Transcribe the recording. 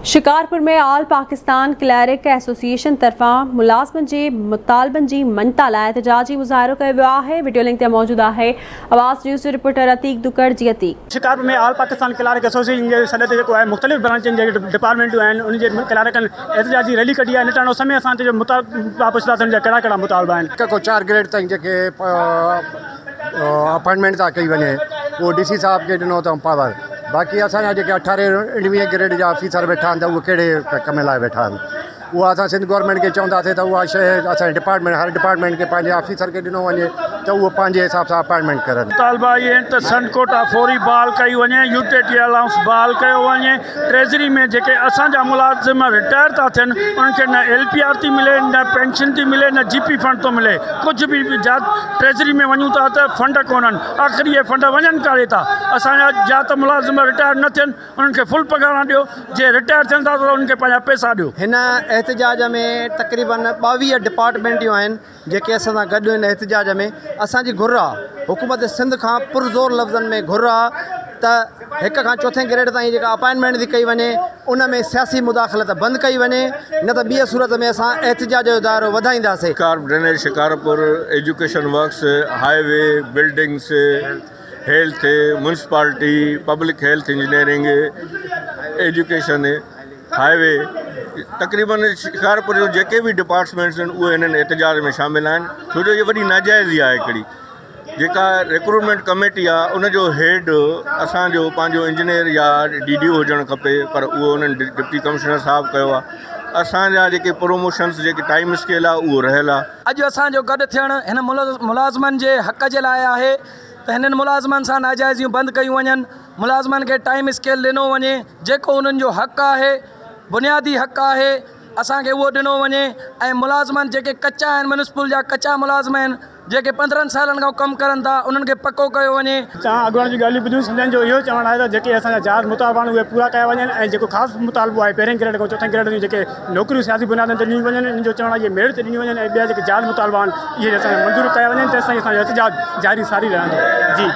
शिकारपुर में all Pakistan क्लैरिक association तरफा मुलाज़िमन जे मुतालबन जी मञता लाइ एहतजाजी मुज़ाहिरो कयो वियो आहे। वीडियो लिंक ते मौजूद आहे आवाज़ न्यूज़ जो रिपोर्टर अतीक दुकर जी। अतीक, शिकारपुर में ऑल पाकिस्तान क्लैरिक एसोसिएशन के सदस्य जेको आहे मुख़्तलिफ़ ब्रांचनि जे डिपार्टमेंटूं आहिनि उन जे क्लैरिकनि एहतजाजी रैली कढी आहे। निटाणो समय असां ते जो मुतालबा पुछंदासीं जा कहिड़ा मुतालबा आहिनि। को 4 ग्रेड ताईं जेके अपॉइंटमेंट था कई वञे उहो डीसी साहब खे ॾिनो अथऊं पावर। बाक़ी असांजा जेके 18 19 ग्रेड जा ऑफिसर वेठा आहिनि त उहे कहिड़े कम लाइ वेठा आहिनि उहा असां सिंध गवर्नमेंट खे चवंदासीं त उहा शइ असांजे डिपार्टमेंट हर डिपार्टमेंट खे पंहिंजे ऑफिसर खे ॾिनो वञे त उहो पंहिंजे हिसाब सां अपॉइंटमेंट करनि। मुतालबा इहे आहिनि त सन कोटा फौरी बहाल कई वञे, यूटीटी अलाउंस बहाल कयो वञे। ट्रेज़री में जेके असांजा मुलाज़िम रिटायर था थियनि उन्हनि खे न LPR थी मिले, न पेंशन थी मिले, न GP फंड थो मिले। कुझु बि ट्रेज़री में वञूं था त फंड कोन्हनि। आख़िर इहे फंड वञनि काॾे था? असांजा जा त मुलाज़िम रिटायर न थियनि उन्हनि खे फुल पघार ॾियो, जे रिटायर थियनि था त उन्हनि खे पंहिंजा पैसा ॾियो। हिन एहतजाज में तक़रीबन 22 डिपार्टमेंटियूं आहिनि जेके असां सां गॾु आहिनि। एहतजाज में असांजी घुर आहे, हुकूमत सिंध खां पुरज़ोर लफ़्ज़नि में घुर आहे त 1 खां 4 ग्रेड ताईं जेका अपॉइंटमेंट थी कई वञे उन में सियासी मुदाख़लत बंदि कई वञे, न त ॿिए सूरत में असां एहतजाज जो दायरो वधाईंदासीं। Drainage Shikarpur, education works, highway, buildings, health, municipality, public health, engineering, education, highway, तक़रीबन शिकारपुर जो जेके भी डिपार्टमेंट्स आहिनि उहे हिननि एहतजाज में शामिल आहिनि। छो जो इहा वॾी नाजाइज़ी आहे हिकिड़ी। जेका रिक्रूटमेंट कमेटी आहे उनजो हेड असांजो पंहिंजो इंजीनियर या DDO हुजणु खपे, पर उहो उन्हनि डिप्टी कमिश्नर साहब कयो आहे। असांजा जेके प्रोमोशन्स जेके टाइम स्केल आहे उहो रहियल आहे। अॼु असांजो गॾु थियणु हिन मुलाज़िमनि जे हक़ जे लाइ आहे त हिननि मुलाज़िमनि सां नाजाइज़ियूं बंदि कयूं वञनि, मुलाज़िमनि खे टाइम स्केल ॾिनो वञे, जेको उन्हनि जो हक़ आहे, बुनियादी हक़ आहे, असांखे उहो ॾिनो वञे। ऐं मुलाज़िमनि जेके कचा आहिनि, म्यूनिसिपल जा कचा मुलाज़िम आहिनि जेके 15 सालनि खां कमु करनि था उन्हनि खे पको कयो वञे। अॻुवाणी जी ॻाल्हियूं ॿुधियूं, सिंधियुनि जो इहो चवणु आहे त जेके असांजा जात मुतालबा आहिनि उहे पूरा कया वञनि ऐं जेको ख़ासि मुतालबो आहे 1 ग्रेड खां 4 ग्रेड जूं जेके नौकरियूं सियासी बुनियादनि ते ॾिनियूं वञनि, इन जो चवणु आहे इहे मेरिट ते ॾिनियूं वञनि ऐं ॿिया जेके जात मुतालबा आहिनि इहे असांखे मंज़ूर कया वञनि। तेसिताईं असांजो एहतजाज जारी सारी रहंदो। जी।